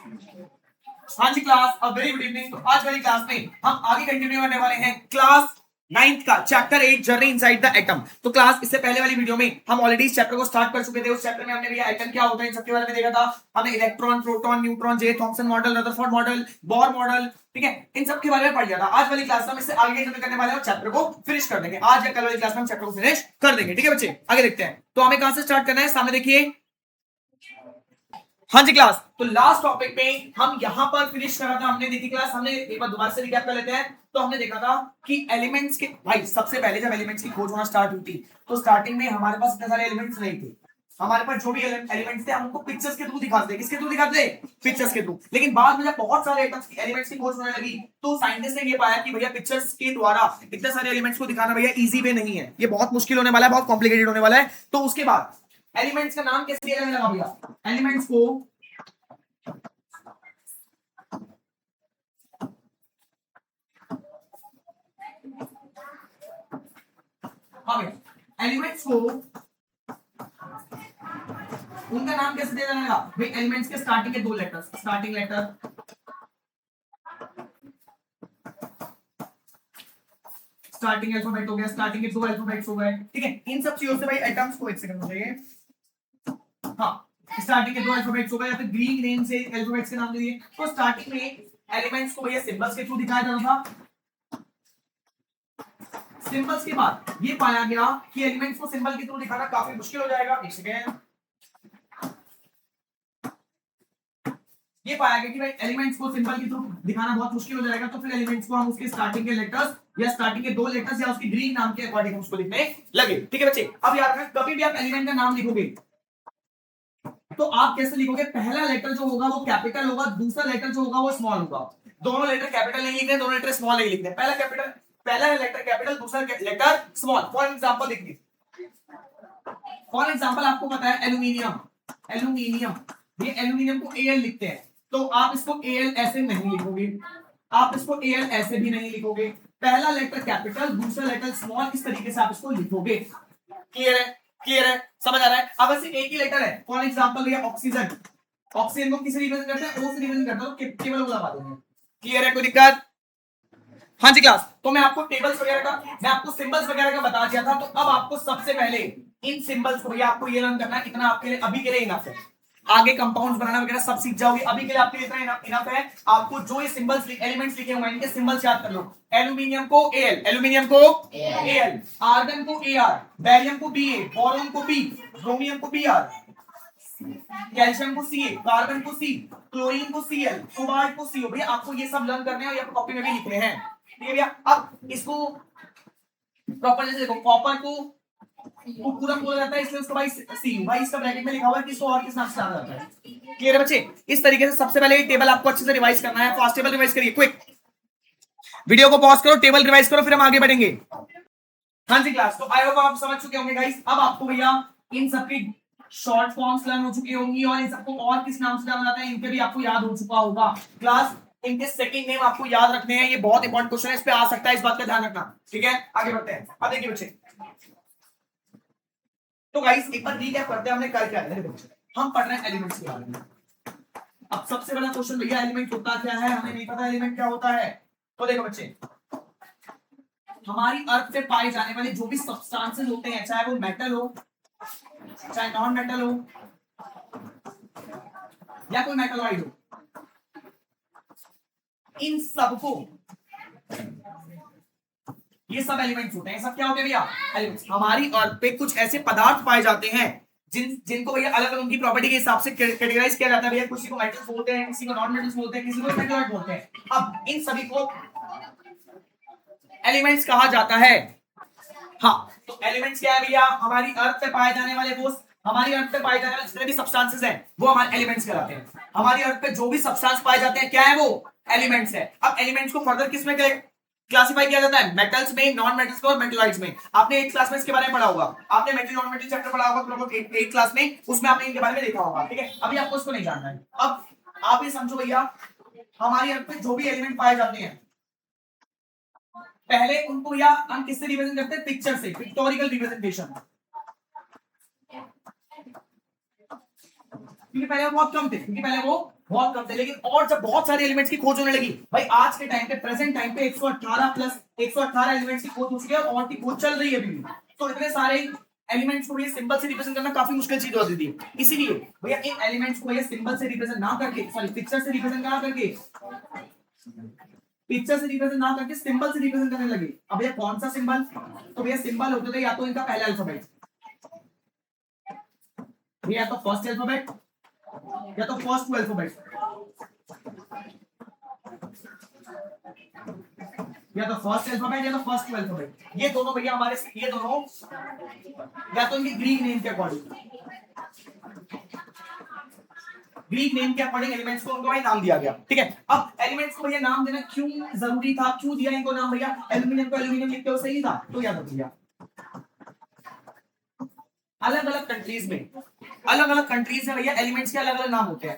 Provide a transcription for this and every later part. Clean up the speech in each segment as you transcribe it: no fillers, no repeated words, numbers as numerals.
हाँ जी class, a very good evening. तो आज वाली क्लास में हम आगे कंटिन्यू करने वाले हैं क्लास 9th का chapter 8 journey inside the atom. तो क्लास इससे पहले वाली वीडियो में हम ऑलरेडी इस चैप्टर को स्टार्ट कर चुके थे। उस चैप्टर में हमने भैया एटम क्या होता है इन सबके बारे में देखा था। हमने electron, proton, neutron, J Thomson model, Rutherford model, Bohr model, ठीक है, इन सब के बारे में पढ़ लिया था। आज वाली क्लास में हम इससे आगे कंटिन्यू करने वाले हैं और चैप्टर को फिनिश कर देंगे। आज या कल वाली क्लास में हम चैप्टर को फिनिश कर देंगे। ठीक है बच्चे, आगे देखते हैं। तो हमें कहां से स्टार्ट करना है, सामने देखिए। हाँ जी क्लास, तो लास्ट टॉपिक में हम यहां पर फिनिश करा था। हमने देखी क्लास, हमने एक बार दोबारा से रिकैप कर लेते हैं। तो हमने देखा था कि एलिमेंट्स के भाई सबसे पहले जब एलिमेंट्स की खोज होना स्टार्ट हुई थी तो स्टार्टिंग में हमारे पास इतने सारे एलिमेंट्स नहीं थे। हमारे पास जो भी एलिमेंट्स थे हम उनको पिक्चर्स के थ्रू दिखाते थे। किसके थ्रू दिखाते थे? पिक्चर्स के थ्रू। लेकिन बाद में जब बहुत सारे एलिमेंट्स की खोज होने लगी तो साइंटिस्ट ने ये पाया कि भैया पिक्चर्स के द्वारा इतने सारे एलिमेंट्स को दिखाना भैया इजी वे नहीं है, ये बहुत मुश्किल होने वाला है, बहुत कॉम्प्लिकेटेड होने वाला है। तो उसके बाद एलिमेंट्स का नाम कैसे दिया जाने लगा भैया? एलिमेंट्स को एलिमेंट्स को उनका नाम कैसे दिया जाएगा भाई? एलिमेंट्स के स्टार्टिंग के दो letters, starting letter, starting alphabet हो गया, स्टार्टिंग के दो अल्फाबेट्स हो गए, ठीक है। इन सब चीजों से भाई एटम्स को एक सेकंड हो जाइए। हाँ, स्टार्टिंग के दो अल्फाबेट्स हो गए या फिर ग्रीक नेम से अल्फाबेट्स के नाम दे दिए। तो स्टार्टिंग में एलिमेंट्स को भैया सिंबल्स के थ्रू दिखाया जाता था। सिंबल्स के बाद ये पाया गया कि एलिमेंट्स को सिंबल के थ्रू दिखाना काफी मुश्किल हो जाएगा। एक सेकंड, ये पाया गया कि भाई एलिमेंट्स को सिंबल के थ्रू दिखाना बहुत मुश्किल हो जाएगा। तो फिर एलिमेंट्स को हम उसके स्टार्टिंग के लेटर्स या स्टार्टिंग के दो लेटर्स या उसके ग्रीक नाम के अकॉर्डिंग उसको लिखने लगे। ठीक है बच्चे, अब याद रखना कभी भी आप एलिमेंट का नाम लिखोगे तो आप कैसे लिखोगे? पहला लेटर जो होगा वो कैपिटल होगा, दूसरा लेटर जो होगा वो स्मॉल होगा। दोनों लेटर कैपिटल नहीं लिखने, दोनों लेटर स्मॉल नहीं लिखने। पहला लेटर कैपिटल, दूसरा लेटर स्मॉल। फॉर एग्जांपल देखिए, फॉर एग्जांपल आपको पता है एल्यूमिनियम, एल्यूमिनियम, ये एल्यूमिनियम को एल लिखते हैं। तो आप इसको एल ऐसे नहीं लिखोगे, आप इसको एल ऐसे भी नहीं लिखोगे। पहला लेटर कैपिटल, दूसरा लेटर स्मॉल, इस तरीके से आप इसको लिखोगे। क्लियर है? क्लियर है? समझ आ रहा है? अब ऐसे एक ही लेटर है, फॉर एग्जांपल ये ऑक्सीजन, ऑक्सीजन को किसे रिप्रेजेंट करता है? ओ से रिप्रेजेंट करता है, तो केवल वो लगा देंगे। क्लियर है? कोई दिक्कत? हाँ जी क्लास, तो मैं आपको टेबल्स वगैरह का, मैं आपको सिंबल्स वगैरह का बता दिया था। तो अब आपको सबसे पहले इन सिंबल्स को भैया आपको ये लर्न करना है। इतना आपके लिए अभी के लिए इनफ है। आगे कंपाउंड्स बनाना वगैरह सब सीख जाओगे, अभी के लिए आपके लिए इतना इनफ है। आपको जो ये सिंबल्स एलिमेंट्स लिखे हुए हैं इनके सिंबल्स याद कर लो। एल्यूमिनियम को एल, एल्यूमिनियम को एल, आर्गन को एआर, बैरियम को बीए, बोरॉन को बी, ब्रोमियम को बीआर, कैल्शियम को सी, कार्बन को सी, क्लोरीन को सीएल, कोबाल्ट को सीओ। भैया आपको ये सब लर्न करने हैं और ये कॉपी में भी लिखने हैं। ठीक है भैया, अब इसको प्रॉपर जैसे देखो, कॉपर को पूरा बोला जाता है, इसलिए उसको भाई सी भाई इसका ब्रैकेट में लिखा हुआ है कि इसको और किस नाम से जाना जाता है। क्लियर है बच्चे? इस तरीके से सबसे पहले टेबल आपको अच्छे से रिवाइज करना है। फास्ट टेबल रिवाइज करिए, क्विक। वीडियो को पॉज करो, टेबल रिवाइज करो, फिर हम आगे बढ़ेंगे। हाँ जी क्लास, तो आई होप आप समझ चुके होंगे गाइस। अब आपको भैया इन सबकी शॉर्ट फॉर्म्स लर्न हो चुकी होंगी और इन सबको और किस नाम से जाना जाता है इनके भी आपको याद हो चुका होगा। क्लास इनके सेकंड नेम आपको याद रखने हैं, ये बहुत इंपॉर्टेंट क्वेश्चन है, इस पे आ सकता है, इस बात का ध्यान रखना। ठीक है, आगे बढ़ते हैं। अब देखिए बच्चे, तो गाइस एक बार रीकैप करते हैं हमने कर क्या है। हम पढ़ रहे हैं एलिमेंट्स के बारे में। अब सबसे बड़ा क्वेश्चन भैया एलिमेंट होता क्या है? हमें नहीं पता एलिमेंट क्या होता है। तो देखो बच्चे, हमारी अर्थ पे पाए जाने वाले जो भी सब्सटेंसेस होते हैं, चाहे वो मेटल हो, चाहे नॉन मेटल हो, या कोई मेटलॉइड हो, इन सबको, ये सब एलिमेंट्स होते हैं। सब क्या होते हैं भैया? एलिमेंट्स। हमारी अर्थ पे कुछ ऐसे पदार्थ पाए जाते हैं जिनको भैया अलग अलग उनकी प्रॉपर्टी के हिसाब से कैटेगराइज किया जाता है। भैया किसी को मेटल्स बोलते हैं, किसी को नॉन मेटल्स बोलते हैं, किसी को मेटलॉइड बोलते हैं। अब इन सभी को एलिमेंट्स कहा जाता है। हाँ, तो एलिमेंट्स क्या है भैया? हमारी अर्थ पे पाए जाने वाले वो, हमारी अर्थ पे पाए जाने वाले जितने भी सब्सटेंसेस हैं वो हमारे एलिमेंट्स कहलाते हैं। हमारी अर्थ पे जो भी सब्सटेंस पाए जाते हैं क्या है? वो एलिमेंट्स है। अब एलिमेंट्स को फर्दर किसमें क्लासिफाई किया जाता है? मेटल्स में, नॉन मेटल्स में और मेटलॉइड्स में। आपने एक क्लास में इसके बारे में पढ़ा होगा, आपने मेटल नॉन मेटल चैप्टर पढ़ा होगा लगभग एक क्लास में, उसमें आपने इनके बारे में देखा होगा। ठीक है, अभी आपको इसको नहीं जानना है। अब आप ये समझो भैया, हमारी अर्थ पे जो भी एलिमेंट पाए जाते हैं पहले उनको या हम किससे रिप्रेजेंट करते हैं? पिक्चर से, पिक्टोरिकल रिप्रेजेंटेशन। क्योंकि पहले वो बहुत कम थे, लेकिन और जब बहुत सारे एलिमेंट्स की खोज होने लगी भाई, आज के टाइम पे प्रेजेंट टाइम पे 118 प्लस 118 एलिमेंट्स की खोज हो चुकी है और की खोज चल रही है अभी भी। तो इतने सारे एलिमेंट्स को ये सिंबल से रिप्रेजेंट करना काफी मुश्किल चीज होती थी, इसीलिए भैया इन एलिमेंट्स को भैया सिंबल से रिप्रेजेंट ना करके, सॉरी पिक्चर से रिप्रेजेंट ना करके सिंबल से रिप्रेजेंट करने लगे। अब भैया कौन सा सिंबल? तो भैया सिंबल होते थे या तो इनका पहला अल्फाबेट, या तो फर्स्ट अल्फाबेट या तो फर्स्ट टू अल्फाबेट, या तो फर्स्ट अल्फाबेट या तो फर्स्ट टू अल्फाबेट। ये दोनों भैया हमारे, ये दोनों या तो इनके ग्रीक नेम के अकॉर्डिंग, ग्रीक नेम के अकॉर्डिंग एलिमेंट्स को उनको भाई नाम दिया गया। ठीक है, अब एलिमेंट्स को भैया नाम देना क्यों जरूरी था, क्यों दिया इनको नाम भैया? एल्यूमिनियम को एल्यूमिनियम लिखते हो, सही था, तो याद रखिए अलग अलग कंट्रीज में भैया एलिमेंट्स के अलग अलग नाम होते हैं।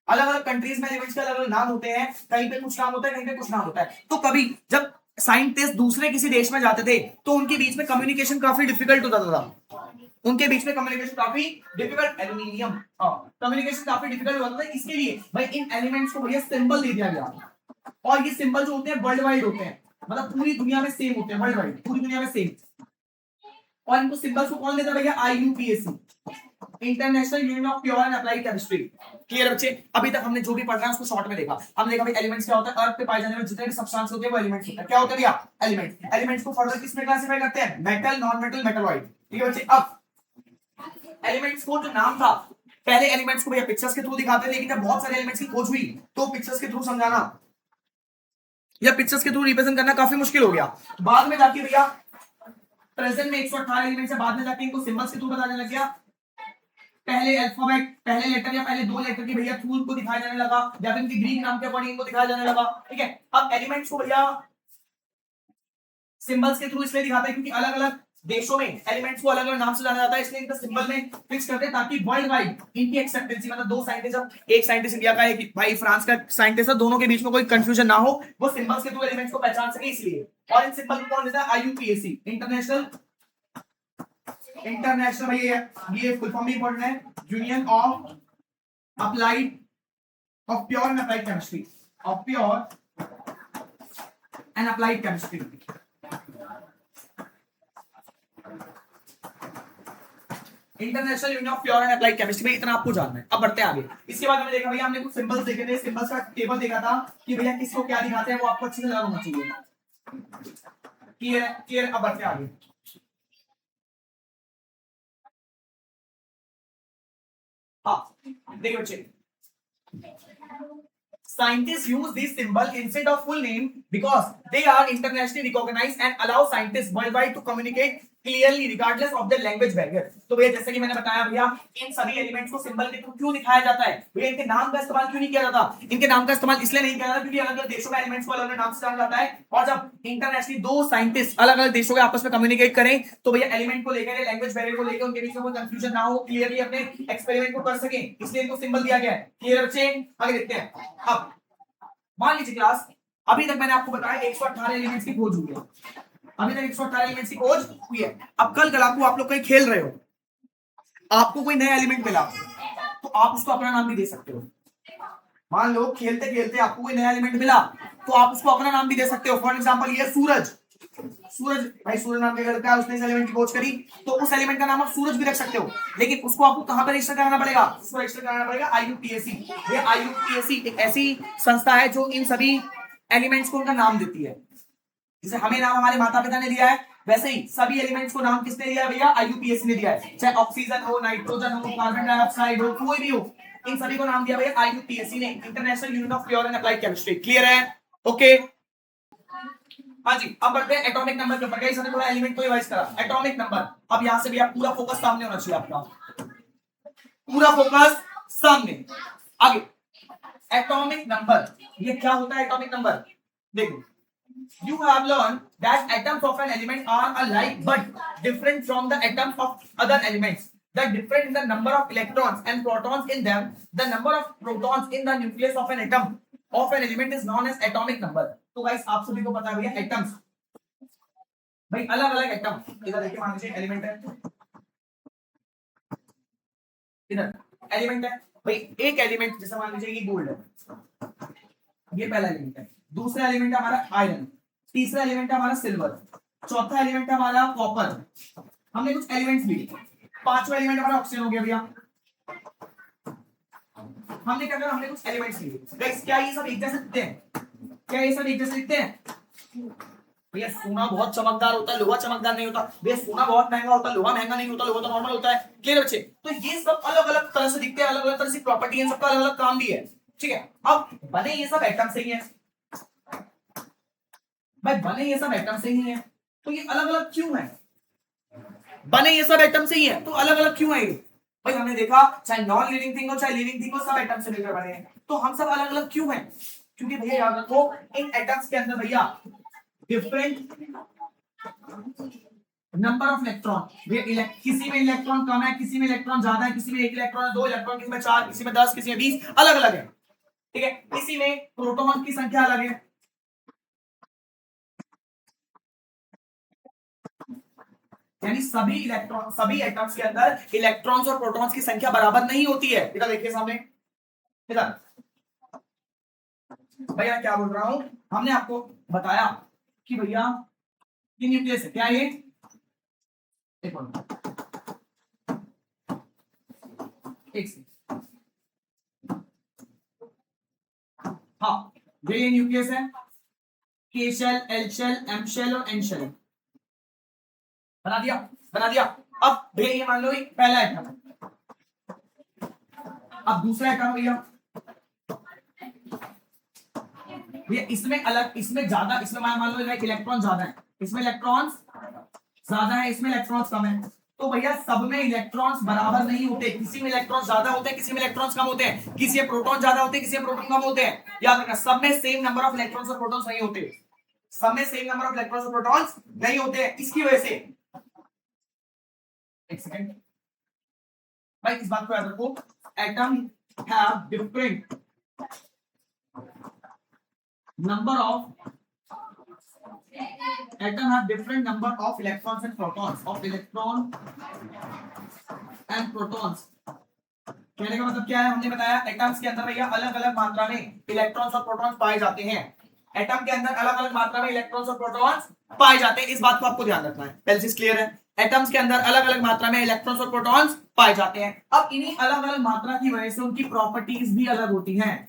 अलग अलग कंट्रीज में एलिमेंट्स के अलग अलग नाम होते हैं, कहीं पे कुछ नाम होता है, कहीं पे कुछ नाम होता है। तो कभी जब साइंटिस्ट दूसरे किसी देश में जाते थे तो उनके बीच में कम्युनिकेशन काफी डिफिकल्ट होता था, एल्यूमिनियम, कम्युनिकेशन काफी डिफिकल्ट होता था। इसके लिए भाई इन एलिमेंट्स को भैया सिंबल दे दिया गया, और ये सिंबल जो होते हैं वर्ल्ड वाइड होते हैं, मतलब पूरी दुनिया में सेम होते हैं, वर्ल्ड वाइड पूरी दुनिया में सेम। और इनको सिंबल्स को कौन देता है भैया? IUPAC, international union of pure and applied chemistry. Clear है बच्चे? अभी तक हमने जो भी पढ़ा है उसको शॉर्ट में देखा। हमने देखा भाई एलिमेंट्स क्या होता है, अर्थ पे पाए जाने वाले जितने भी सब्सटेंस होते हैं वो एलिमेंट्स होते हैं। क्या होता है भैया? एलिमेंट्स। एलिमेंट्स को फर्दर किस में क्लासिफाई करते हैं? Metal, non metal, metalloid. ठीक है बच्चे, अब एलिमेंट्स को जो नाम था, पहले एलिमेंट्स को भैया पिक्चर्स के थ्रू दिखाते थे, लेकिन जब बहुत सारे एलिमेंट्स की खोज हुई तो पिक्चर्स के थ्रू समझाना या पिक्चर्स के थ्रू रिप्रेजेंट करना काफी मुश्किल हो गया। बाद में जाके भैया प्रेजेंट में 118 एलिमेंट्स है, बाद में जाके इनको सिंबल्स के थ्रू बताने लग गया। पहले अल्फाबेट, पहले लेटर या पहले दो लेटर की भैया थ्रू को दिखाया जाने लगा, या फिर इनके ग्रीक नाम के अकॉर्डिंग इनको दिखाया जाने लगा। ठीक है, अब एलिमेंट्स को भैया सिंबल्स के थ्रू इसलिए दिखाता है क्योंकि अलग अलग देशों में एलिमेंट्स को अलग अलग नाम से जाना जाता है, इसलिए इनका सिंबल में फिक्स करते हैं ताकि वर्ल्ड वाइड इनकी एक्सेप्टेंसी, मतलब दो साइंटिस्ट, जब एक साइंटिस्ट इंडिया का एक भाई फ्रांस का साइंटिस्ट है, दोनों के बीच में कोई कंफ्यूजन ना हो, वो सिंबल्स के थ्रू एलिमेंट्स को पहचान सके इसलिए। और इन सिंबल को कौन देता है? IUPAC, इंटरनेशनल भैया ये फुल फॉर्म भी इंपॉर्टेंट है, union of applied of pure and applied chemistry, of pure and applied chemistry. International union of pure and applied chemistry में इतना आपको जानना है। अब बढ़ते हैं आगे। इसके बाद हमने देखा भैया, हमने कुछ सिंबल्स देखे थे, सिंबल्स का टेबल देखा था कि भैया किसको क्या दिखाते हैं, वो आपको अच्छे से लगा होना चाहिए। क्लियर, अब बढ़ते हैं आगे। हाँ देखिए बच्चे, scientists use this symbol instead of full name because they are internationally recognized and allow scientists worldwide to communicate clearly regardless of their language barrier। तो भैया जैसे कि मैंने बताया भैया, इन सभी एलिमेंट्स को सिंबल के थ्रू क्यों दिखाया जाता है भैया? इनके नाम का इस्तेमाल क्यों नहीं किया जाता? इनके नाम का इस्तेमाल इसलिए नहीं किया जाता क्योंकि अलग अलग देशों में एलिमेंट्स को अलग अलग नाम से जाना जाता है, और जब इंटरनेशनली दो साइंटिस्ट अलग अलग देशों के आपस में कम्युनिकेट करें तो भैया एलिमेंट को लेकर, लैंग्वेज बैरियर को लेकर उनके बीच में कोई कंफ्यूजन ना हो, क्लियरली अपने एक्सपेरिमेंट को कर सके, इसलिए इनको सिंबल दिया गया है। क्लियर बच्चे? आगे देखते हैं। अब मान लीजिए क्लास, अभी तक मैंने आपको बताया 118 एलिमेंट्स की खोज हुई है, अभी तक 118 एलिमेंट्स की खोज हुई है। अब कल को आप लोग कहीं खेल रहे हो, आपको कोई नया एलिमेंट मिला तो आप उसको अपना नाम भी दे सकते हो। मान लो खेलते खेलते आपको कोई नया एलिमेंट मिला तो आप उसको अपना नाम भी दे सकते हो। फॉर एग्जांपल ये सूरज भाई, सूरज नाम का लड़का है, उसने इस एलिमेंट की खोज करी, तो उस एलिमेंट का नाम आप सूरज भी रख सकते हो, लेकिन उसको आपको कहां पर रजिस्टर कराना पड़ेगा? उसको रजिस्टर कराना पड़ेगा IUPAC। ये IUPAC एक ऐसी संस्था है जो इन सभी एलिमेंट्स को उनका नाम देती है। जैसे हमें नाम हमारे माता पिता ने दिया है, वैसे ही सभी एलिमेंट्स को नाम किसने दिया है भैया? IUPAC ने दिया है। चाहे ऑक्सीजन हो, नाइट्रोजन हो, कार्बन डाइऑक्साइड हो, कोई भी हो, इन सभी को नाम दिया भैया IUPAC ने, international union of pure and applied chemistry. Clear है? ओके हाँ जी, अब बढ़ते हैं एटॉमिक नंबर के ऊपर। गाइस हमने थोड़ा एलिमेंट को रिवाइज करा, एटॉमिक नंबर। अब यहां से भी आप पूरा फोकस सामने होना चाहिए, आपका पूरा फोकस सामने। आगे एटॉमिक नंबर, ये क्या होता है एटॉमिक नंबर? देखो, you have learned that atoms of an element are alike but different from the atoms of other elements. The difference in the number of electrons and protons in them, the number of protons in the nucleus of an atom of an element is known as atomic number. तो guys आप सभी को पता है भैया atoms, भाई अलग अलग एटम, इधर देखिए मान लीजिए एलिमेंट है, इधर एलिमेंट है, भाई एक एलिमेंट जैसे मान लीजिए ये गोल्ड है, ये पहला एलिमेंट है, दूसरा एलिमेंट है हमारा आयरन, तीसरा एलिमेंट है हमारा सिल्वर, चौथा एलिमेंट है हमारा कॉपर। हमने कुछ एलिमेंट्स लिए, पांचवा एलिमेंट हमारा ऑक्सीजन हो गया भैया। हमने क्या करा, हमने कुछ एलिमेंट्स लिए। गाइस क्या ये सब एक जैसे दिखते हैं? क्या ये सब एक जैसे दिखते हैं? भैया सोना बहुत चमकदार होता है, लोहा चमकदार नहीं होता। भैया सोना बहुत महंगा होता है, लोहा महंगा नहीं होता, लोहा तो नॉर्मल होता है। क्लियर बच्चे? तो ये सब अलग अलग तरह से दिखते हैं, अलग अलग तरह से प्रॉपर्टी है, सबका अलग अलग काम भी है। ठीक है, अब बने ये सब एटम से ही है भाई, बने ये सब एटम से ही है, तो ये अलग अलग क्यों है? बने ये सब एटम से ही है तो अलग अलग क्यों है ये? भाई हमने देखा चाहे नॉन लिविंग थिंग हो चाहे लिविंग थिंग हो, सब एटम से मिलकर बने हैं, तो हम सब अलग अलग क्यों हैं? क्योंकि भैया याद रखो इन एटम्स के अंदर भैया डिफरेंट नंबर ऑफ इलेक्ट्रॉन, किसी में इलेक्ट्रॉन कम है, किसी में इलेक्ट्रॉन ज्यादा है, किसी में एक इलेक्ट्रॉन है, दो इलेक्ट्रॉन, किसी में चार, किसी में 10, किसी में 20, अलग अलग है। ठीक है, किसी में प्रोटॉन की संख्या अलग है, यानी सभी इलेक्ट्रॉन, सभी एटम्स के अंदर इलेक्ट्रॉन्स और प्रोटॉन्स की संख्या बराबर नहीं होती है। इधर देखिए सामने, इधर भैया क्या बोल रहा हूं, हमने आपको बताया कि भैया ये न्यूक्लियस है, क्या ये? एक हाँ, ये न्यूक्लियस है, K shell, L shell, M shell और एन शेल। बना दिया, बना दिया। अब भैया ये मान लो एक पहला एटम है, अब दूसरा एटम भैया, भैया इसमें अलग, इसमें ज्यादा, इसमें मान लो इलेक्ट्रॉन ज्यादा है, इसमें इलेक्ट्रॉन्स ज्यादा है, इसमें इलेक्ट्रॉन्स कम है, तो भैया सब में इलेक्ट्रॉन्स बराबर नहीं होते, किसी में इलेक्ट्रॉन्स ज्यादा होते हैं, किसी में इलेक्ट्रॉन्स कम होते हैं, किसी में प्रोटॉन ज्यादा होते हैं, किसी में प्रोटॉन कम होते हैं। याद रखना सब में सेम नंबर ऑफ इलेक्ट्रॉन्स और प्रोटॉन्स नहीं होते, सब में सेम नंबर ऑफ इलेक्ट्रॉन्स और प्रोटॉन्स नहीं होते हैं। इसकी वजह से एक सेकंड भाई इस बात को याद रखो, atom have different number of atom have different number of electrons and protons, of electron and protons। कहने का मतलब क्या है, हमने बताया एटम्स के अंदर भैया अलग अलग मात्रा में इलेक्ट्रॉन्स और प्रोटॉन्स पाए जाते हैं, एटम के अंदर अलग अलग मात्रा में इलेक्ट्रॉन्स और प्रोटॉन्स पाए जाते हैं, इस बात को आपको ध्यान रखना है। पहले चीज क्लियर है, एटम्स के अंदर अलग अलग मात्रा में इलेक्ट्रॉन्स और प्रोटॉन्स पाए जाते हैं। अब इन्हीं अलग अलग मात्रा की वजह से उनकी प्रॉपर्टीज भी अलग होती हैं,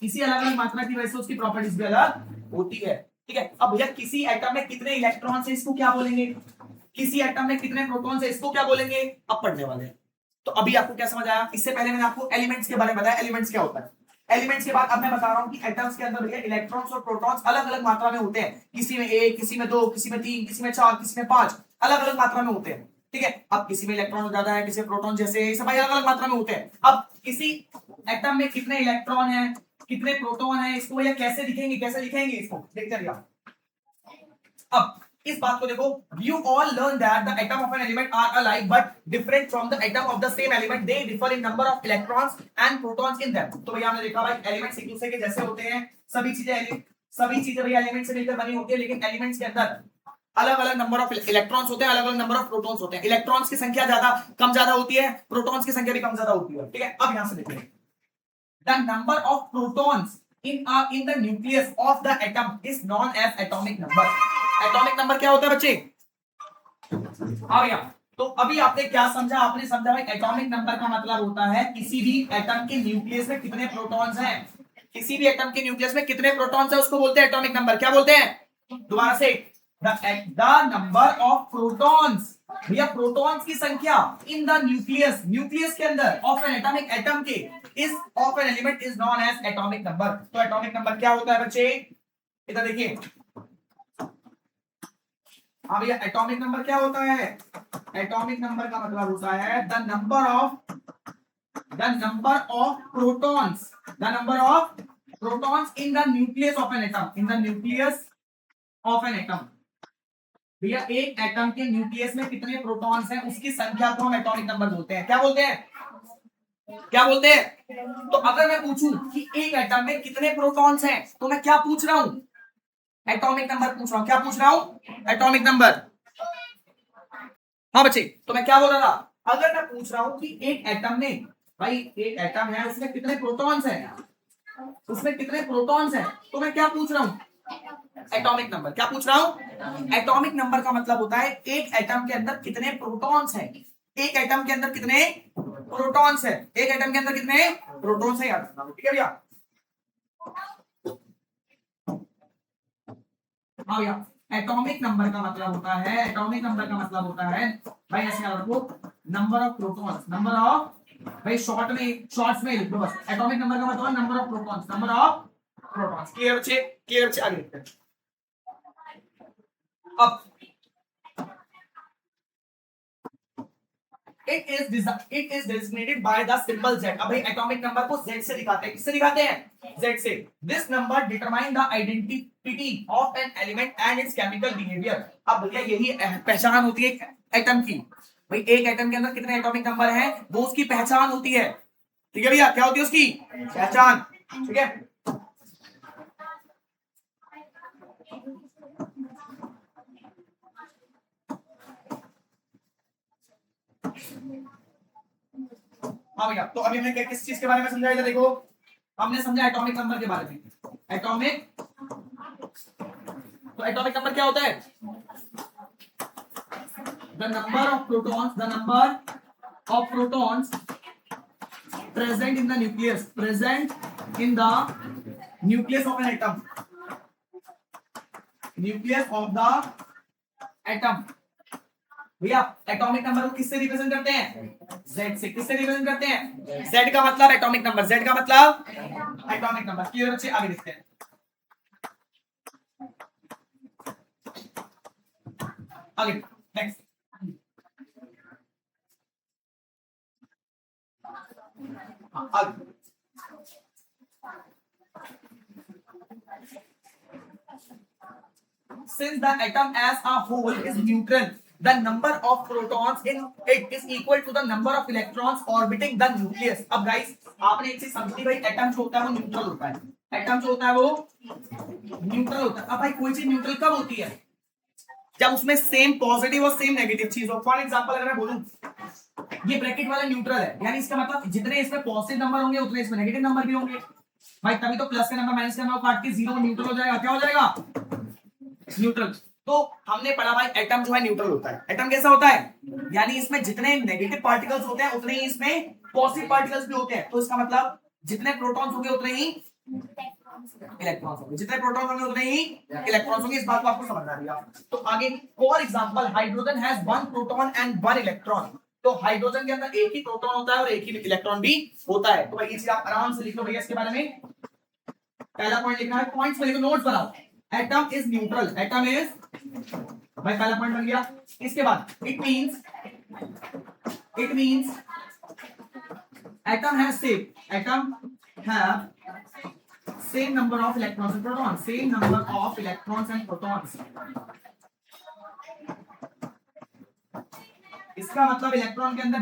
इसी अलग अलग मात्रा की वजह से उसकी प्रॉपर्टीज भी अलग होती है। ठीक है, अब भैया किसी एटम में कितने इलेक्ट्रॉन्स है इसको क्या बोलेंगे, किसी एटम में कितने प्रोटॉन्स है इसको क्या बोलेंगे, अब पढ़ने वाले हैं। तो अभी आपको क्या समझ आया? इससे पहले मैंने आपको एलिमेंट्स के बारे में बताया, एलिमेंट्स क्या होता है। एलिमेंट्स के बाद अब मैं बता रहा हूं कि एटम्स के अंदर भैया इलेक्ट्रॉन्स और प्रोटॉन्स अलग अलग मात्रा में होते हैं, किसी में 1, किसी में 2, किसी में 3, किसी में 4, किसी में 5, अलग अलग मात्रा में होते हैं। ठीक है, अब किसी में इलेक्ट्रॉन ज्यादा है, किसी में प्रोटॉन, जैसे सब अलग अलग मात्रा में होते हैं। अब किसी एटम में कितने इलेक्ट्रॉन है, कितने प्रोटॉन है, इसको भैया कैसे लिखेंगे, कैसे लिखेंगे इसको देखते रहिए। अब इस बात को देखो, you all learn that the atom of an element are alike but different from the atom of the same element, they differ in number of electrons and protons in them। तो भैया हमने देखा भाई एलिमेंट्स एक दूसरे के जैसे होते हैं, सभी चीजें भैया एलिमेंट से मिलकर बनी होती है, लेकिन एलिमेंट्स के अंदर अलग अलग नंबर ऑफ इलेक्ट्रॉन्स होते हैं, अलग अलग नंबर ऑफ प्रोटॉन्स होते हैं, इलेक्ट्रॉन्स की संख्या कम ज्यादा होती है, प्रोटॉन्स की संख्या भी कम ज्यादा होती है। ठीक है, अब यहां से देखिए, the number of protons in the nucleus of the atom is known as atomic number। Atomic number क्या होता है बच्चे? हाँ भैया, तो अभी आपने क्या समझा, आपने समझा भाई एटॉमिक नंबर का मतलब होता है किसी भी एटम के न्यूक्लियस में कितने प्रोटॉन्स हैं, किसी भी एटम के न्यूक्लियस में कितने प्रोटॉन्स हैं उसको बोलते हैं एटॉमिक नंबर। क्या बोलते हैं? दोबारा से, द नंबर ऑफ प्रोटॉन्स, भैया प्रोटॉन्स की संख्या इन द न्यूक्लियस के अंदर ऑफ एन एटॉमिक, एटम के इस of an element is known as atomic number. तो एटॉमिक नंबर क्या होता है बच्चे? इधर देखिए, हाँ भैया एटॉमिक नंबर क्या होता है? एटॉमिक नंबर का मतलब होता है the number of protons in the nucleus of an atom, in the nucleus of an atom. भैया एक एटम के न्यूक्लियस में कितने प्रोटॉन्स हैं उसकी संख्या को हम एटॉमिक नंबर बोलते हैं। क्या बोलते हैं? क्या बोलते हैं? तो अगर मैं पूछूं कि एक एटम में कितने प्रोटॉन्स हैं तो मैं क्या पूछ रहा हूं? एटॉमिक नंबर पूछ रहा हूं। क्या पूछ रहा हूं? Atomic number. हाँ बच्चे, तो मैं क्या बोल रहा था, अगर मैं पूछ रहा हूं कि एक एटम में भाई एक एटम है, उसमें कितने प्रोटॉन्स है, उसमें कितने प्रोटॉन्स है, तो मैं क्या पूछ रहा हूँ, एटॉमिक नंबर। क्या पूछ रहा हूँ, एटॉमिक नंबर का मतलब होता है एक एटम के अंदर कितने प्रोटॉन्स है, एक एटम के अंदर कितने प्रोटॉन्स है, एक एटम के अंदर कितने प्रोटॉन्स है, याद रखना। ठीक है भैया। हाँ भैया, एटॉमिक नंबर का मतलब होता है, एटॉमिक नंबर का मतलब होता है भाई, ऐसे याद रखो, number of protons, number of, भाई शॉर्ट में, शॉर्ट्स में लिख दो बस, एटॉमिक नंबर का मतलब number of protons, number of protons. Clear बच्चे, क्लियर बच्चे, आगे देखते हैं। अब it is designated by the symbol Z। अब भाई एटॉमिक नंबर को Z से दिखाते हैं, किससे दिखाते हैं, Z से। This number determine the identity of an element and its chemical behavior। अब भैया यही पहचान होती है एटम की, भाई एक एटम के अंदर कितने एटॉमिक नंबर हैं वो उसकी पहचान होती है। ठीक है भैया, क्या होती है उसकी पहचान। ठीक है, हाँ भैया, तो अभी हमने किस चीज के बारे में समझा, इधर देखो, हमने समझा एटॉमिक नंबर के बारे में। एटॉमिक, तो एटॉमिक नंबर क्या होता है, the number of protons, the number of protons present in the nucleus, present in the nucleus of an atom, nucleus of the atom। भैया एटॉमिक नंबर को किससे रिप्रेजेंट करते हैं, Z से। किससे रिप्रेजेंट करते हैं, Z का मतलब एटॉमिक नंबर, Z का मतलब एटॉमिक नंबर। क्लियर बच्चे, आगे देखते हैं। आगे नेक्स्ट, आगे since the atom as a whole is neutral, the number of protons in it is equal to the number of electrons orbiting the nucleus। अब guys आपने एक चीज समझी, भाई एटम जो होता है वो न्यूट्रल होता है, एटम जो होता है वो न्यूट्रल होता है। अब भाई कोई चीज न्यूट्रल कब होती है, जब उसमें सेम पॉजिटिव और सेम नेगेटिव चीज हो। फॉर एग्जांपल अगर मैं बोलूं ये ब्रैकेट वाला न्यूट्रल है, यानी इसका मतलब जितने इसमें पॉजिटिव नंबर होंगे उतने इसमें नेगेटिव नंबर भी होंगे भाई, तभी तो प्लस का नंबर माइनस का नंबर काट के जीरो न्यूट्रल हो जाएगा। क्या हो जाएगा, न्यूट्रल। तो हमने पढ़ा भाई एटम जो है न्यूट्रल होता है। एटम कैसा होता है, यानी इसमें जितने नेगेटिव पार्टिकल्स होते हैं उतने ही इसमें पॉजिटिव पार्टिकल्स भी होते हैं। तो इसका मतलब जितने प्रोटॉन्स होंगे उतने ही इलेक्ट्रॉन्स होंगे, जितने प्रोटॉन होंगे उतने ही इलेक्ट्रॉन्स होंगे। इस बात को आपको समझना है। तो आगे for example hydrogen has one proton and one electron. तो हाइड्रोजन के अंदर एक ही प्रोटॉन होता है और एक ही इलेक्ट्रॉन भी होता है। तो भाई ये चीज आप आराम से लिख लो भैया, इसके बारे में पहला पॉइंट लिखना है, पॉइंट्स में लिखो, नोट्स बनाओ। Atom is neutral, atom is, भाई पहला पॉइंट बन गया। इसके बाद it means atom has same, atom have same number of electrons and protons, same number of electrons and protons। इसका मतलब इलेक्ट्रॉन के अंदर,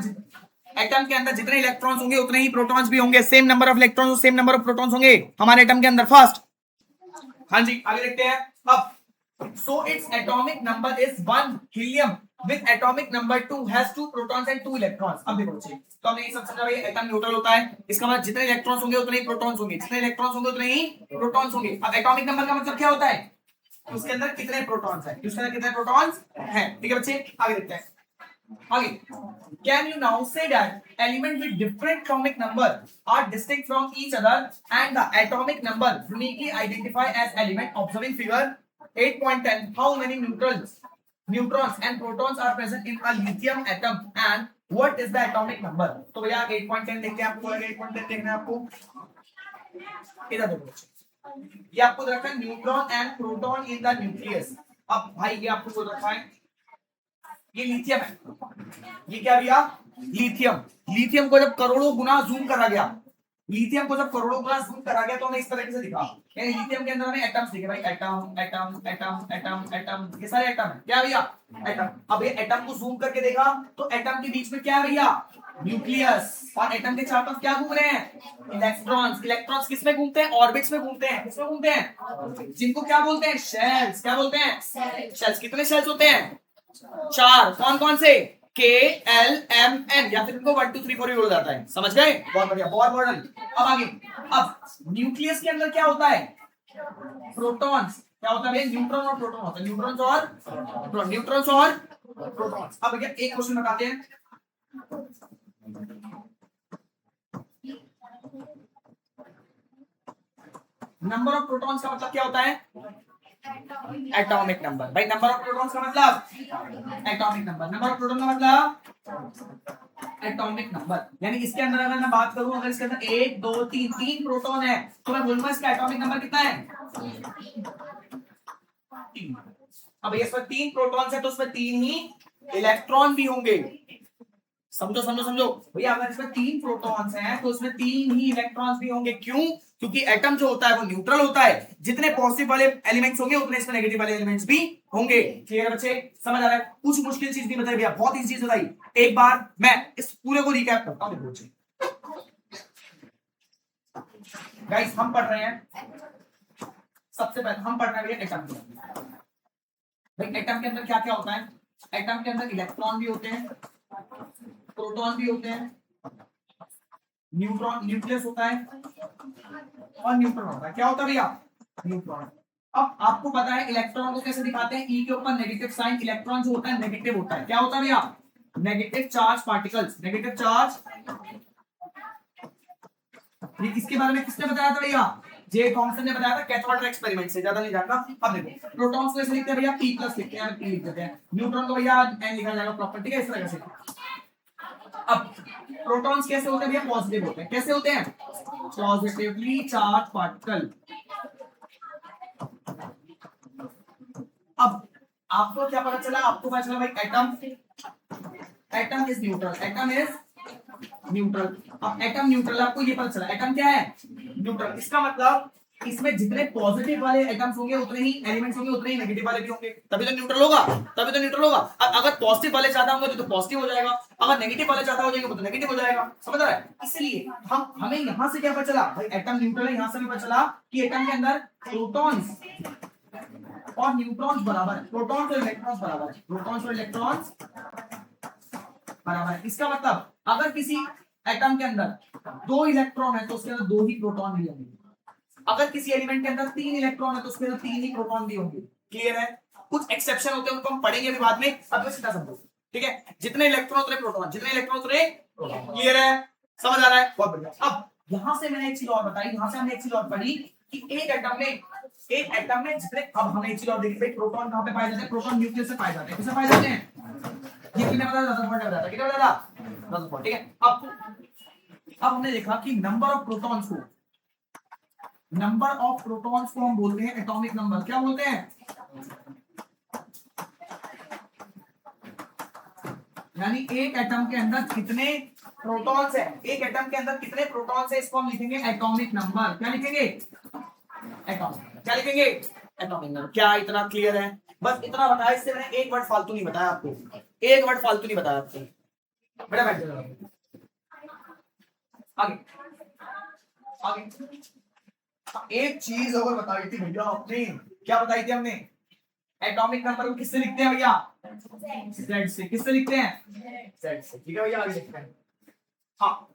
एटम के अंदर जितने इलेक्ट्रॉन्स होंगे उतने ही प्रोटॉन्स भी होंगे। Same number of electrons, same number of protons होंगे हमारे एटम के अंदर। फर्स्ट, हाँ जी आगे देखते हैं। अब so its atomic number is 1 helium with atomic number 2 has 2 protons and 2 electrons। अब देखो बच्चे, तो हमने ये सब समझा भाई एटम न्यूट्रल होता है। इसका मतलब जितने इलेक्ट्रॉन्स होंगे उतने ही प्रोटॉन्स होंगे, जितने इलेक्ट्रॉन्स होंगे उतने ही प्रोटॉन्स होंगे। अब एटॉमिक नंबर का मतलब क्या होता है, उसके अंदर कितने प्रोटॉन्स हैं, उसके अंदर कितने प्रोटॉन्स हैं। ठीक है बच्चे, आगे देखते हैं। आगे, can you now say that element with different atomic number are distinct from each other and the atomic number uniquely identified as element? Observing figure 8.10, how many neutrons and protons are present in a lithium atom and what is the atomic number? तो भैया 8.10 देखते हैं, आपको 8.10 देखना है आपको। इधर देखो, ये आपको रखा है neutron and proton in the nucleus. अब भाई ये आपको बोल रखा है ये लिथियम है। ये क्या भैया, लिथियम। लिथियम को जब करोड़ों गुना जूम करा गया, लिथियम को जब करोड़ों गुना जूम करा गया तो हमें इस तरीके से दिखा, यानी लिथियम के अंदर हमें एटम्स दिखे भाई, atom atom atom atom atom, ये सारे एटम है। क्या भैया, एटम। अब ये एटम को जूम करके देखा तो एटम के बीच में क्या है भैया, न्यूक्लियस। और एटम के चारों तरफ क्या घूम रहे हैं, इलेक्ट्रॉन्स। इलेक्ट्रॉन्स किस में घूमते हैं, ऑर्बिट्स में घूमते हैं। किसमें घूमते हैं, जिनको क्या बोलते हैं, शेल्स। क्या बोलते हैं, शेल्स। कितने शेल्स होते हैं, 4। कौन कौन से, KLMN, या फिर इनको 1 2 3 4 भी बोला जाता है। समझ गए? बहुत बढ़िया, बहुत मॉडल। अब आगे, अब न्यूक्लियस के अंदर क्या होता है? प्रोटॉन्स। क्या होता है? न्यूट्रॉन और प्रोटॉन होता है। न्यूट्रॉन्स और प्रोटॉन्स। अब भैया एक क्वेश्चन बताते हैं। नंबर ऑफ प्रोटॉन्स का मतलब क्या होता है? Atomic number. भाई नंबर ऑफ प्रोटॉन्स का मतलब atomic number. Number of proton का मतलब एटॉमिक नंबर। यानी इसके अंदर अगर मैं बात करूं, अगर इसके अंदर 1 2 3 तीन प्रोटॉन है, तो मैं बोलूंगा इसका एटॉमिक नंबर कितना है? 3। अब ये इसमें 3 प्रोटॉन्स है तो उसमें 3 ही इलेक्ट्रॉन भी होंगे। समझो समझो समझो भैया, अगर इसमें 3 प्रोटॉन्स हैं तो उसमें 3 ही इलेक्ट्रॉन्स भी होंगे। क्यों? क्योंकि एटम जो होता है वो न्यूट्रल होता है। जितने पॉजिटिव वाले एलिमेंट्स होंगे उतने इसमें नेगेटिव वाले एलिमेंट्स भी होंगे। क्लियर है बच्चे? समझ आ रहा है? कुछ मुश्किल चीज नहीं बताई भैया, बहुत इजी चीज बताई। एक बार मैं इस पूरे को रिकैप करता हूं। बच्चे गाइस, हम पढ़ रहे हैं, सबसे पहले हम पढ़ रहे हैं भैया एटम के अंदर। भाई एटम के अंदर क्या क्या होता है? एटम के अंदर इलेक्ट्रॉन भी होते हैं, प्रोटॉन भी होते हैं, न्यूट्रॉन, न्यूक्लियस होता है और न्यूट्रॉन होता है। क्या होता है भैया? न्यूट्रॉन। अब आपको पता है इलेक्ट्रॉन को कैसे दिखाते हैं? ई के ऊपर नेगेटिव साइन। इलेक्ट्रॉन जो होता है नेगेटिव होता है। क्या होता है भैया? Negative charge particles. Negative charge. ये इसके बारे में किसने बताया था भैया? जे थॉमसन ने बताया था कैथोड एक्सपेरिमेंट से, ज्यादा नहीं जानता। अब देखो प्रोटॉन्स को ऐसे लिखते हैं भैया P+ लिखते हैं, P लिख देते हैं। न्यूट्रॉन को भैया N लिखा जाएगा प्रॉपर, ठीक है, इस तरह से। अब प्रोटॉन्स कैसे होते हैं भैया? पॉजिटिव होते हैं। कैसे होते हैं? Positively charge particle. अब आपको क्या पता चला? आपको पता चला भाई atom is neutral. Atom is neutral. अब एटम न्यूट्रल, आपको ये पता चला एटम क्या है? न्यूट्रल। इसका मतलब इसमें जितने पॉजिटिव वाले एटम्स होंगे उतने ही एलिमेंट्स होंगे, उतने ही नेगेटिव वाले भी होंगे, तभी तो न्यूट्रल होगा। तभी तो न्यूट्रल होगा। अगर पॉजिटिव वाले ज्यादा होंगे तो पॉजिटिव हो जाएगा, अगर नेगेटिव वाले ज्यादा हो जाएंगे तो नेगेटिव हो जाएगा। समझ रहा है? इसलिए हमें यहां से क्या पता चला? भाई एटम न्यूट्रल है। यहां से हमें पता चला कि एटम के अंदर प्रोटॉन्स और न्यूट्रॉन्स बराबर है, प्रोटॉन्स और इलेक्ट्रॉन्स बराबर है, प्रोटॉन्स और इलेक्ट्रॉन्स बराबर है। इसका मतलब अगर किसी एटम के अंदर 2 इलेक्ट्रॉन है तो उसके अंदर 2 ही प्रोटॉन भी होंगे। अगर किसी एलिमेंट के अंदर 3 इलेक्ट्रॉन है तो उसके अंदर 3 ही प्रोटॉन भी होंगे। क्लियर है? कुछ एक्सेप्शन होते हैं, उनको हम पढ़ेंगे अभी बाद में। अब बस इतना समझो, ठीक है? जितने इलेक्ट्रॉन उतने प्रोटॉन, जितने इलेक्ट्रॉन उतने प्रोटॉन। क्लियर है? समझ आ रहा है? बहुत बढ़िया। अब यहां से मैंने एक चीज और बताई, यहां से हमने एक चीज और पढ़ी कि एक एटम में जितने, अब हमने एक चीज और देखी, प्रोटॉन कहां पे पाए जाते हैं? प्रोटॉन न्यूक्लियस से पाए जाते हैं। किससे पाए जाते हैं? ये कितने बताया? 10 पॉइंट बताया। कितने बताया? 10 पॉइंट। ठीक है। अब हमने देखा कि नंबर ऑफ प्रोटॉन्स को हम बोलते हैं एटॉमिक नंबर। क्या बोलते हैं? यानी एक एटम के अंदर कितने प्रोटॉन्स है, एक एटम के अंदर कितने प्रोटॉन्स है, इसको हम लिखेंगे एटॉमिक नंबर। क्या लिखेंगे? एटॉमिक। क्या लिखेंगे? Atomic number. क्या इतना क्लियर है? बस इतना बताया, इससे मैंने एक वर्ड फालतू नहीं बताया आपको, एक वर्ड फालतू नहीं बताया आपको। बेटा बैठ जाओ। आगे आगे एक चीज और बताई थी भैया आपने। क्या बताई थी हमने? एटॉमिक नंबर को किससे लिखते हैं भैया? Z से। किससे लिखते हैं? Z से। ठीक है भैया, आगे लिखते हैं। हाँ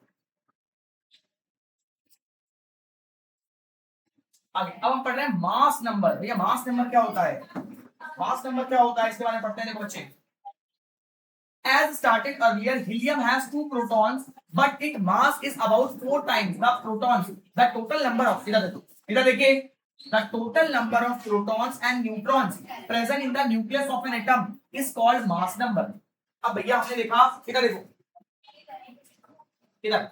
आगे, अब हम पढ़ रहे हैं मास नंबर। भैया मास नंबर क्या होता है? मास नंबर क्या होता है इसके बारे में पढ़ते हैं। देखो बच्चे, as stated earlier, helium has 2 protons, but its mass is about 4 times the protons. The total number of, इधर देखिए, the total number of protons and neutrons present in the nucleus of an atom is called mass number. अब भैया हमने देखा, इधर देखो, इधर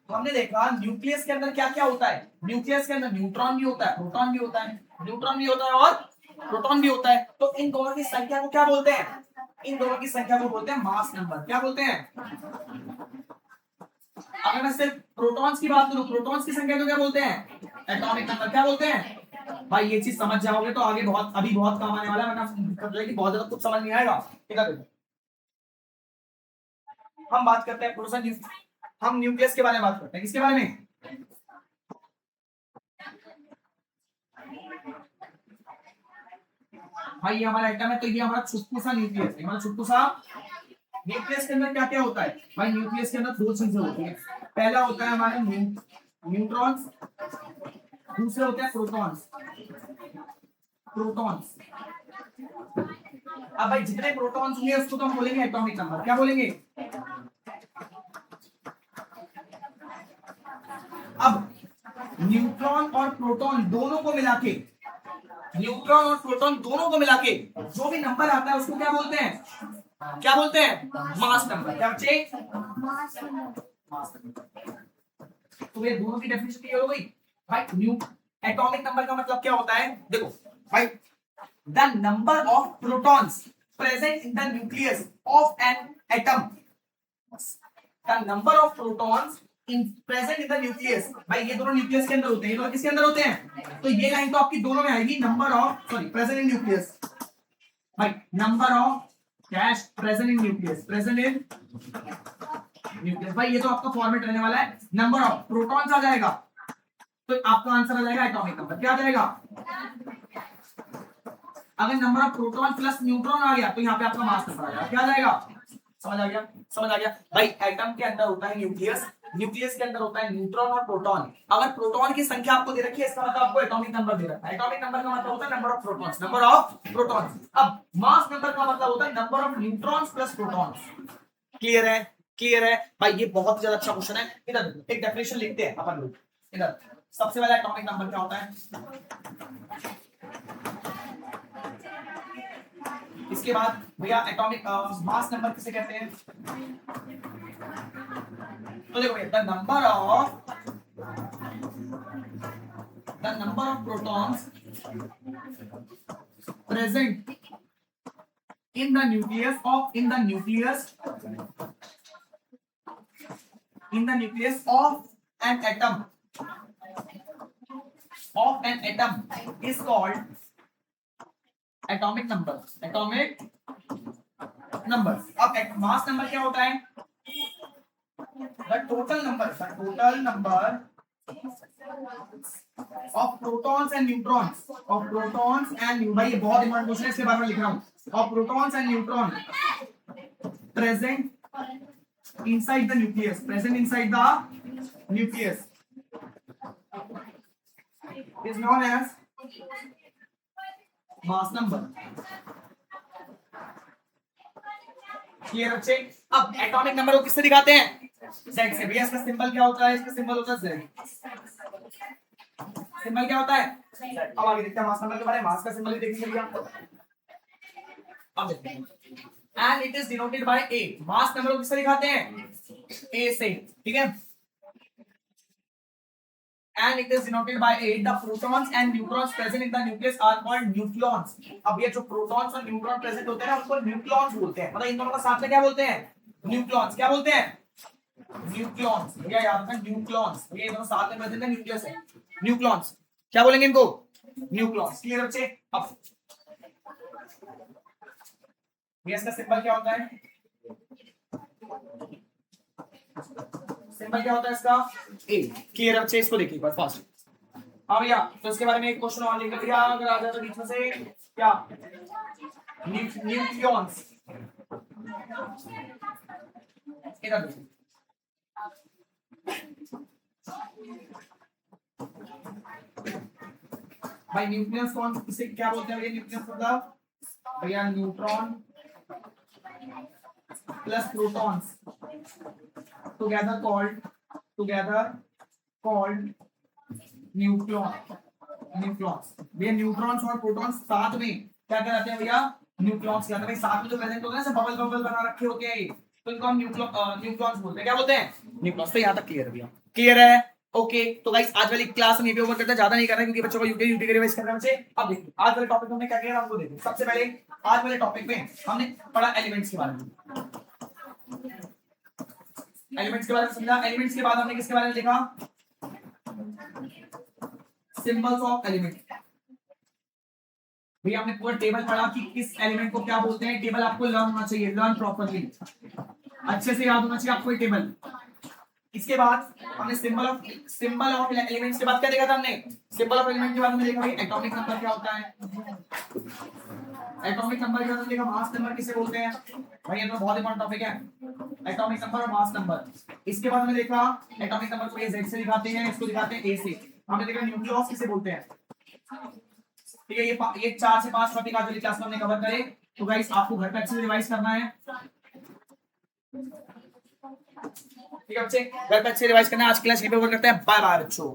हमने देखा न्यूक्लियस के अंदर क्या क्या होता है? न्यूक्लियस के अंदर न्यूट्रॉन भी होता है, प्रोटॉन भी होता है, न्यूट्रॉन भी होता है और प्रोटॉन भी होता है। तो इन दोनों की संख्या को क्या बोलते हैं? इन दोनों की संख्या को बोलते हैं मास नंबर। क्या बोलते हैं? अगर मैं सिर्फ प्रोटॉन्स की बात करूं, प्रोटॉन्स की संख्या को क्या बोलते हैं? Atomic number. क्या बोलते हैं? भाई ये चीज समझ जाओगे तो आगे अभी बहुत काम आने वाला है, वरना दिक्कत रहेगी, बहुत ज्यादा कुछ समझ नहीं आएगा। ठीक है, हम बात करते हैं प्रोटॉन, हम न्यूक्लियस के बारे में बात करते हैं। किसके बारे में? भाई ये हमारा एटम है, तो ये हमारा छुटकू सा न्यूक्लियस है, हमारा छुटकू सा न्यूक्लियस के अंदर क्या क्या होता है भाई? न्यूक्लियस के अंदर दो चीजें होती हैं। पहला होता है हमारे न्यूट्रॉन्स, दूसरे होते हैं प्रोटॉन्स। प्रोटॉन्स, अब भाई जितने प्रोटॉन्स होंगे उसको तो हम बोलेंगे एटॉमिक नंबर। क्या बोलेंगे? अब न्यूट्रॉन और प्रोटॉन दोनों को मिला के, न्यूट्रॉन और प्रोटॉन दोनों को मिला के जो भी नंबर आता है उसको क्या बोलते हैं? क्या बोलते हैं? Mass number. क्या बच्चे? Mass number. तो ये दोनों की डेफिनेशन क्लियर हो गई भाई। न्यू एटॉमिक नंबर का मतलब क्या होता है? देखो भाई, the number of protons present in the nucleus of an atom, the number of protons present in the nucleus. भाई ये दोनों न्यूक्लियस के अंदर होते हैं, ये दोनों किसके अंदर होते हैं? तो ये लाइन तो आपकी दोनों में आएगी, number of sorry present in nucleus. भाई number of dash present in nucleus, present in nucleus. भाई ये तो आपका फॉर्मेट रहने वाला है। नंबर ऑफ प्रोटॉन्स आ जाएगा तो आपका आंसर आ जाएगा एटॉमिक नंबर। क्या आ जाएगा? अगर number of proton plus neutron आ गया तो यहाँ पे आपका मास नंबर आ जाएगा। क्या आ जाएगा? समझ आ गया? समझ आ गया भाई। एटम के अंदर होता है न्यूक्लियस, न्यूक्लियस के अंदर होता है न्यूट्रॉन और प्रोटॉन। अगर प्रोटॉन की संख्या आपको दे रखी है इसका मतलब आपको एटॉमिक नंबर दे रखा है। एटॉमिक नंबर का मतलब होता है number of protons, number of protons. अब मास नंबर का मतलब होता है number of neutrons plus protons. Clear है? क्लियर है भाई। ये बहुत ज्यादा अच्छा क्वेश्चन है। इधर एक डेफिनेशन लिखते हैं अपन लोग। इधर सबसे पहले एटॉमिक नंबर क्या होता है, इसके बाद भैया एटॉमिक मास नंबर किसे कहते हैं? तो देखो the number of protons present in the nucleus of an atom is called atomic number। atomic number। अब मास नंबर क्या होता है? the total number of protons and neutrons, भाई ये बहुत इंपॉर्टेंट क्वेश्चन है, इसके बारे में लिख रहा हूं। of protons and neutron present inside the nucleus, is known as mass number। Clear बच्चे? अब एटॉमिक नंबर को किससे दिखाते हैं? Z से। भैया इसका सिंबल क्या होता है? इसका सिंबल होता है Z। सिंबल क्या होता है? अब आगे देखते हैं मास नंबर के बारे में। मास का सिंबल भी देखेंगे भैया। अब देखते हैं and it is denoted by A। Mass number को किससे दिखाते हैं? A से। ठीक है, and it is denoted by A। the protons and neutrons present in the nucleus are called nucleons। अब ये जो प्रोटॉन्स और न्यूट्रॉन प्रेजेंट होते हैं ना उसको न्यूक्लियॉन्स बोलते हैं। मतलब इन दोनों का साथ में क्या बोलते हैं? न्यूक्लियॉन्स। क्या बोलते हैं? न्यूक्लियॉन्स। भैया याद रखना न्यूक्लियॉन्स। ये दोनों साथ में प्रेजेंट है, न्यूक्लियस है। न्यूक्लियॉन्स क्या बोलेंगे इनको? न्यूक्लियॉन्स। क्लियर बच्चे? अब ये इसका सिंबल क्या होता है? सिंबल क्या होता है इसका? ए। क्लियर बच्चे? इसको देखिए बस फास्ट। हाँ भैया, तो इसके बारे में एक क्वेश्चन और लिख दिया अगर आ जाए तो बीच में से। क्या? न्यूक्लियॉन्स। इधर देखिए भाई, न्यूक्लियस कौन इसे क्या बोलते हैं? न्यूक्लियस मतलब भैया neutron plus protons together called nucleons. भैया न्यूट्रॉन्स और प्रोटॉन्स साथ में क्या कहलाते हैं भैया? न्यूक्लियॉन्स कहलाते हैं। साथ में जो प्रेजेंट होते हैं ना, बबल बबल बना रखे होते हैं, तो इनको हम न्यूक्लियॉन्स बोलते हैं। क्या बोलते हैं? न्यूक्लियॉन्स। तो यहाँ तक क्लियर है भैया? क्लियर है? ओके। तो गाइस आज वाली क्लास हम ये पे ओवर करते हैं, ज्यादा नहीं कर रहे क्योंकि बच्चों को यूटी के रिवाइज करना है। अब देखिए आज वाले टॉपिक में हमने क्या किया हमको देखिए। सबसे पहले आज वाले टॉपिक में हमने पढ़ा एलिमेंट्स के बारे में। एलिमेंट्स के बारे में समझा। एलिमेंट्स के बाद हमने किसके बारे में लिखा? Symbols of element. भैया हमने पूरा टेबल पढ़ा कि किस एलिमेंट को क्या बोलते हैं। टेबल आपको लर्न होना चाहिए, लर्न प्रॉपर्ली, अच्छे से याद होना चाहिए आपको ये टेबल। इसके बाद हमने सिंबल ऑफ एलिमेंट्स के बाद क्या देखा था? हमने सिंबल ऑफ एलिमेंट के बाद हमने देखा एटॉमिक नंबर क्या होता है। एटॉमिक नंबर के बाद देखा मास नंबर किसे बोलते हैं भाई, ये तो बहुत इंपॉर्टेंट टॉपिक है, एटॉमिक नंबर और मास नंबर। इसके बाद हमने देखा एटॉमिक नंबर को ये Z से दिखाते हैं, इसको दिखाते हैं A से। हमने देखा न्यूक्लियस किसे बोलते हैं, ठीक है। ये 4 से 5 टॉपिक आज वाली क्लास में हमने कवर करे। तो गाइस आपको घर पे अच्छे से रिवाइज करना है, ठीक है बच्चे, घर पे अच्छे रिवाइज करना है। आज क्लास यहीं पे ओवर करते हैं, बाय बाय बच्चों।